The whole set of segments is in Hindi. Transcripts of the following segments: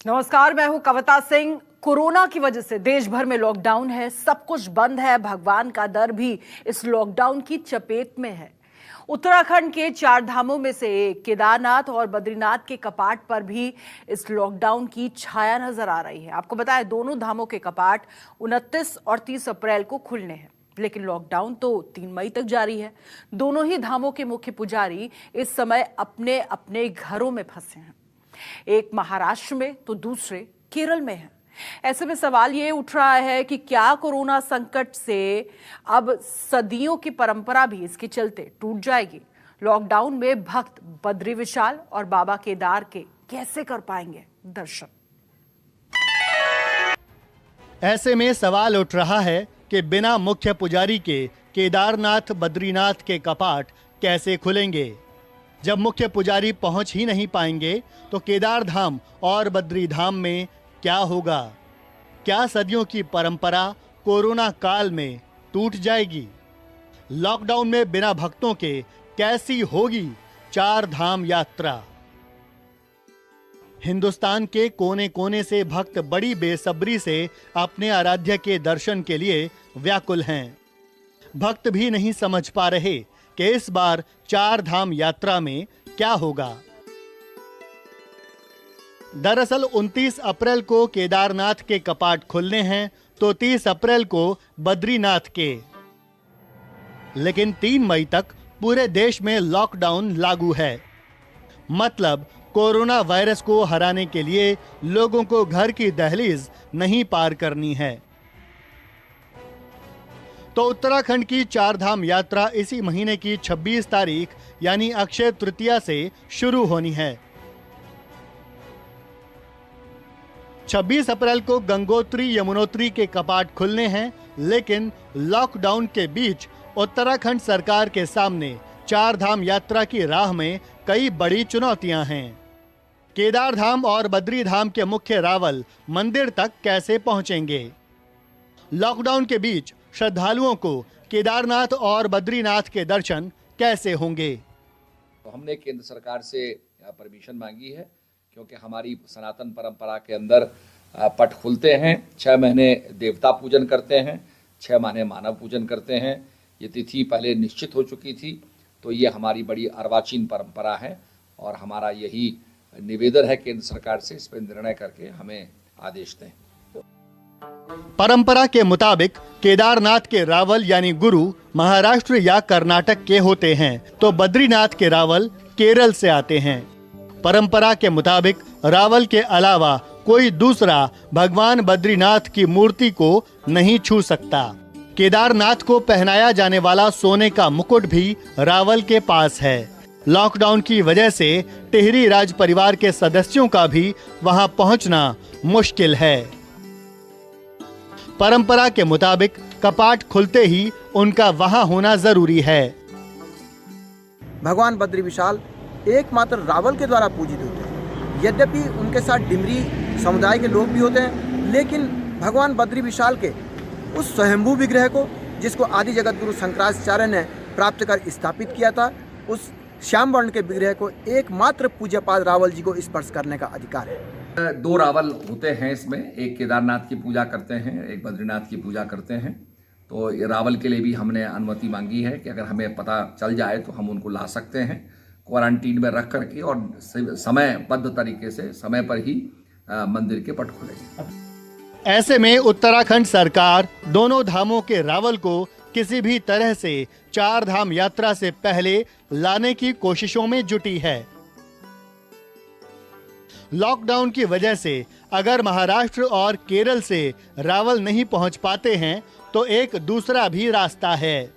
नमस्कार, मैं हूं कविता सिंह। कोरोना की वजह से देश भर में लॉकडाउन है, सब कुछ बंद है। भगवान का दर भी इस लॉकडाउन की चपेट में है। उत्तराखंड के 4 धामों में से एक केदारनाथ और बद्रीनाथ के कपाट पर भी इस लॉकडाउन की छाया नजर आ रही है। आपको बताएं, दोनों धामों के कपाट 29 और 30 अप्रैल को खुलने हैं, लेकिन लॉकडाउन तो 3 मई तक जारी है। दोनों ही धामों के मुख्य पुजारी इस समय अपने अपने घरों में फंसे हैं। एक महाराष्ट्र में तो दूसरे केरल में है। ऐसे में सवाल ये उठ रहा है कि क्या कोरोना संकट से अब सदियों की परंपरा भी इसके चलते टूट जाएगी? लॉकडाउन में भक्त बद्री विशाल और बाबा केदार के कैसे कर पाएंगे दर्शन? ऐसे में सवाल उठ रहा है कि बिना मुख्य पुजारी के केदारनाथ बद्रीनाथ के कपाट कैसे खुलेंगे। जब मुख्य पुजारी पहुंच ही नहीं पाएंगे तो केदार धाम और बद्री धाम में क्या होगा? क्या सदियों की परंपरा कोरोना काल में टूट जाएगी? लॉकडाउन में बिना भक्तों के कैसी होगी 4 धाम यात्रा? हिंदुस्तान के कोने कोने से भक्त बड़ी बेसब्री से अपने आराध्य के दर्शन के लिए व्याकुल हैं। भक्त भी नहीं समझ पा रहे कि इस बार 4 धाम यात्रा में क्या होगा। दरअसल 29 अप्रैल को केदारनाथ के कपाट खुलने हैं तो 30 अप्रैल को बद्रीनाथ के। लेकिन 3 मई तक पूरे देश में लॉकडाउन लागू है। मतलब कोरोना वायरस को हराने के लिए लोगों को घर की दहलीज नहीं पार करनी है। तो उत्तराखंड की 4 धाम यात्रा इसी महीने की 26 तारीख यानी अक्षय तृतीया से शुरू होनी है। 26 अप्रैल को गंगोत्री यमुनोत्री के कपाट खुलने हैं, लेकिन लॉकडाउन के बीच उत्तराखंड सरकार के सामने 4 धाम यात्रा की राह में कई बड़ी चुनौतियां हैं। केदार धाम और बद्री धाम के मुख्य रावल मंदिर तक कैसे पहुंचेंगे? लॉकडाउन के बीच श्रद्धालुओं को केदारनाथ और बद्रीनाथ के दर्शन कैसे होंगे? तो हमने केंद्र सरकार से परमिशन मांगी है, क्योंकि हमारी सनातन परंपरा के अंदर पट खुलते हैं। 6 महीने देवता पूजन करते हैं, 6 महीने मानव पूजन करते हैं। ये तिथि पहले निश्चित हो चुकी थी, तो ये हमारी बड़ी अर्वाचीन परंपरा है और हमारा यही निवेदन है केंद्र सरकार से, इस पर निर्णय करके हमें आदेश दें। परंपरा के मुताबिक केदारनाथ के रावल यानी गुरु महाराष्ट्र या कर्नाटक के होते हैं, तो बद्रीनाथ के रावल केरल से आते हैं। परंपरा के मुताबिक रावल के अलावा कोई दूसरा भगवान बद्रीनाथ की मूर्ति को नहीं छू सकता। केदारनाथ को पहनाया जाने वाला सोने का मुकुट भी रावल के पास है। लॉकडाउन की वजह से टिहरी राज परिवार के सदस्यों का भी वहां पहुंचना मुश्किल है। परंपरा के मुताबिक कपाट खुलते ही उनका वहां होना जरूरी है। भगवान बद्री विशाल एकमात्र रावल के द्वारा पूजित होते हैं। यद्यपि उनके साथ डिमरी समुदाय के लोग भी होते हैं, लेकिन भगवान बद्री विशाल के उस स्वयंभू विग्रह को, जिसको आदि जगत गुरु शंकराचार्य ने प्राप्त कर स्थापित किया था, उस श्याम वर्ण के विग्रह को एकमात्र पूज्यपाद रावल जी को स्पर्श करने का अधिकार है। 2 रावल होते हैं इसमें, एक केदारनाथ की पूजा करते हैं, एक बद्रीनाथ की पूजा करते हैं। तो ये रावल के लिए भी हमने अनुमति मांगी है कि अगर हमें पता चल जाए तो हम उनको ला सकते हैं क्वारंटीन में रख करके, और समयबद्ध तरीके से समय पर ही मंदिर के पट खुलेंगे। ऐसे में उत्तराखंड सरकार दोनों धामों के रावल को किसी भी तरह से 4 धाम यात्रा से पहले लाने की कोशिशों में जुटी है। लॉकडाउन की वजह से अगर महाराष्ट्र और केरल से रावल नहीं पहुंच पाते हैं तो एक दूसरा भी रास्ता है।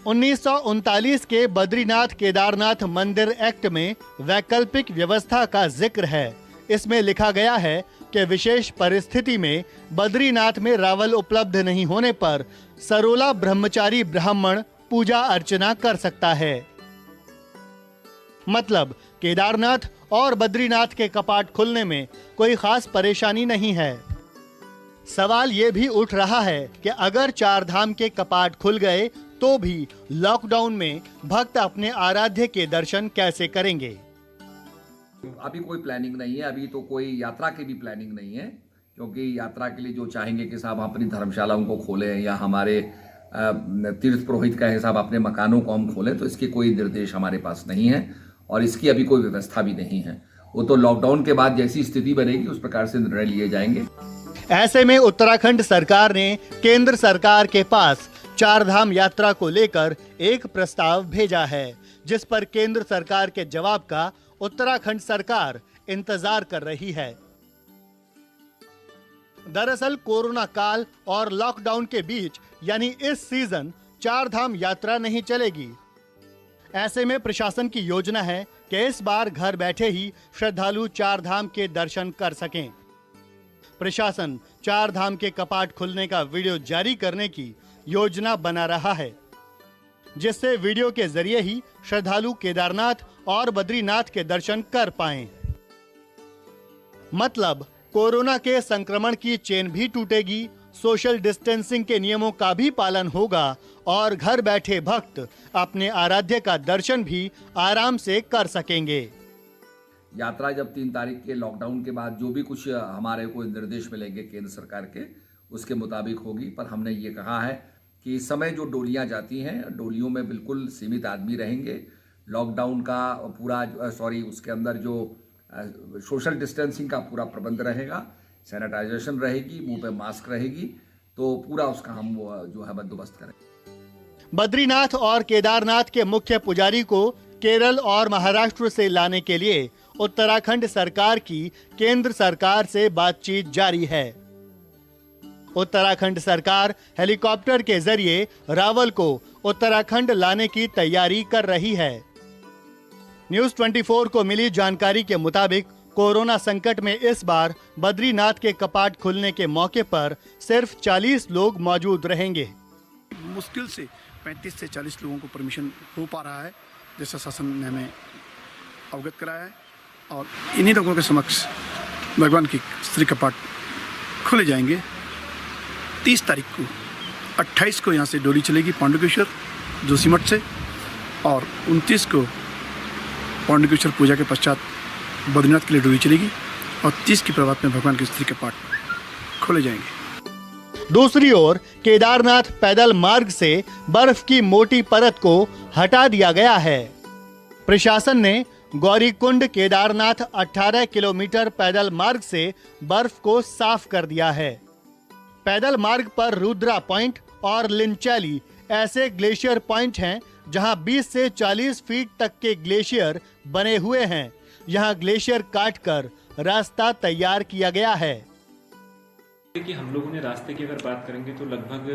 1939 के बद्रीनाथ केदारनाथ मंदिर एक्ट में वैकल्पिक व्यवस्था का जिक्र है। इसमें लिखा गया है कि विशेष परिस्थिति में बद्रीनाथ में रावल उपलब्ध नहीं होने पर सरोला ब्रह्मचारी ब्राह्मण पूजा अर्चना कर सकता है। मतलब केदारनाथ और बद्रीनाथ के कपाट खुलने में कोई खास परेशानी नहीं है। सवाल ये भी उठ रहा है कि अगर 4 धाम के कपाट खुल गए तो भी लॉकडाउन में भक्त अपने आराध्य के दर्शन कैसे करेंगे? अभी कोई प्लानिंग नहीं है, अभी तो कोई यात्रा की भी प्लानिंग नहीं है, क्योंकि यात्रा के लिए जो चाहेंगे कि साहब अपनी धर्मशालाओं को खोलें या हमारे तीर्थ पुरोहित का हिसाब अपने मकानों को हम खोलें, तो इसके कोई निर्देश हमारे पास नहीं है और इसकी अभी कोई व्यवस्था भी नहीं है। वो तो लॉकडाउन के बाद जैसी स्थिति बनेगी उस प्रकार से निर्णय लिए जाएंगे। ऐसे में उत्तराखंड सरकार ने केंद्र सरकार के पास चारधाम यात्रा को लेकर एक प्रस्ताव भेजा है, जिस पर केंद्र सरकार के जवाब का उत्तराखंड सरकार इंतजार कर रही है। दरअसल कोरोना काल और लॉकडाउन के बीच यानी इस सीजन चारधाम यात्रा नहीं चलेगी। ऐसे में प्रशासन की योजना है कि इस बार घर बैठे ही श्रद्धालु चारधाम के दर्शन कर सकें। प्रशासन चारधाम के कपाट खुलने का वीडियो जारी करने की योजना बना रहा है, जिससे वीडियो के जरिए ही श्रद्धालु केदारनाथ और बद्रीनाथ के दर्शन कर पाएं। मतलब कोरोना के संक्रमण की चेन भी टूटेगी, सोशल डिस्टेंसिंग के नियमों का भी पालन होगा और घर बैठे भक्त अपने आराध्य का दर्शन भी आराम से कर सकेंगे। यात्रा जब 3 तारीख के लॉकडाउन के बाद जो भी कुछ हमारे को निर्देश मिलेंगे केंद्र सरकार के, उसके मुताबिक होगी। पर हमने ये कहा है कि इस समय जो डोलियां जाती हैं, डोलियों में बिल्कुल सीमित आदमी रहेंगे। लॉकडाउन का पूरा उसके अंदर जो सोशल डिस्टेंसिंग का पूरा प्रबंध रहेगा, सैनिटाइजेशन रहेगी, मुंह पे मास्क रहेगी, तो पूरा उसका हम जो है बंदोबस्त करेंगे। बद्रीनाथ और केदारनाथ के मुख्य पुजारी को केरल और महाराष्ट्र से लाने के लिए उत्तराखंड सरकार की केंद्र सरकार से बातचीत जारी है। उत्तराखंड सरकार हेलीकॉप्टर के जरिए रावल को उत्तराखंड लाने की तैयारी कर रही है। न्यूज़ 24 को मिली जानकारी के मुताबिक कोरोना संकट में इस बार बद्रीनाथ के कपाट खुलने के मौके पर सिर्फ 40 लोग मौजूद रहेंगे। मुश्किल से 35 से 40 लोगों को परमिशन हो पा रहा है, जैसा शासन ने हमें अवगत कराया है। और इन्हीं लोगों के समक्ष भगवान की श्री कपाट खुले जाएंगे। 30 तारीख को 28 को यहाँ से डोली चलेगी पांडुकेश्वर जोशीमठ से, और 29 को पांडुकेश्वर पूजा के पश्चात बद्रीनाथ के लिए डोली चलेगी, और 30 की प्रभात में भगवान के श्री कपाट खोले जाएंगे। दूसरी ओर केदारनाथ पैदल मार्ग से बर्फ की मोटी परत को हटा दिया गया है। प्रशासन ने गौरीकुंड केदारनाथ 18 किलोमीटर पैदल मार्ग से बर्फ को साफ कर दिया है। पैदल मार्ग पर रुद्रा पॉइंट और लिंचैली ऐसे ग्लेशियर पॉइंट हैं जहां 20 से 40 फीट तक के ग्लेशियर बने हुए हैं। यहां ग्लेशियर काटकर रास्ता तैयार किया गया है। कि हम लोगों ने रास्ते की अगर बात करेंगे तो लगभग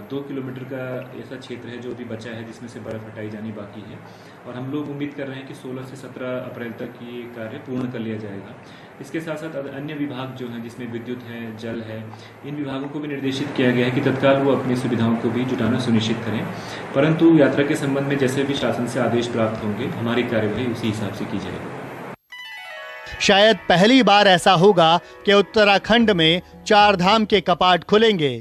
2 किलोमीटर का ऐसा क्षेत्र है जो अभी बचा है, जिसमें से बर्फ हटाई जानी बाकी है, और हम लोग उम्मीद कर रहे हैं कि 16 से 17 अप्रैल तक ये कार्य पूर्ण कर लिया जाएगा। इसके साथ साथ अन्य विभाग जो हैं, जिसमें विद्युत है, जल है, इन विभागों को भी निर्देशित किया गया है कि तत्काल वो अपनी सुविधाओं को भी जुटाना सुनिश्चित करें। परंतु यात्रा के संबंध में जैसे भी शासन से आदेश प्राप्त होंगे, हमारी कार्यवाही उसी हिसाब से की जाएगी। शायद पहली बार ऐसा होगा कि उत्तराखंड में चारधाम के कपाट खुलेंगे।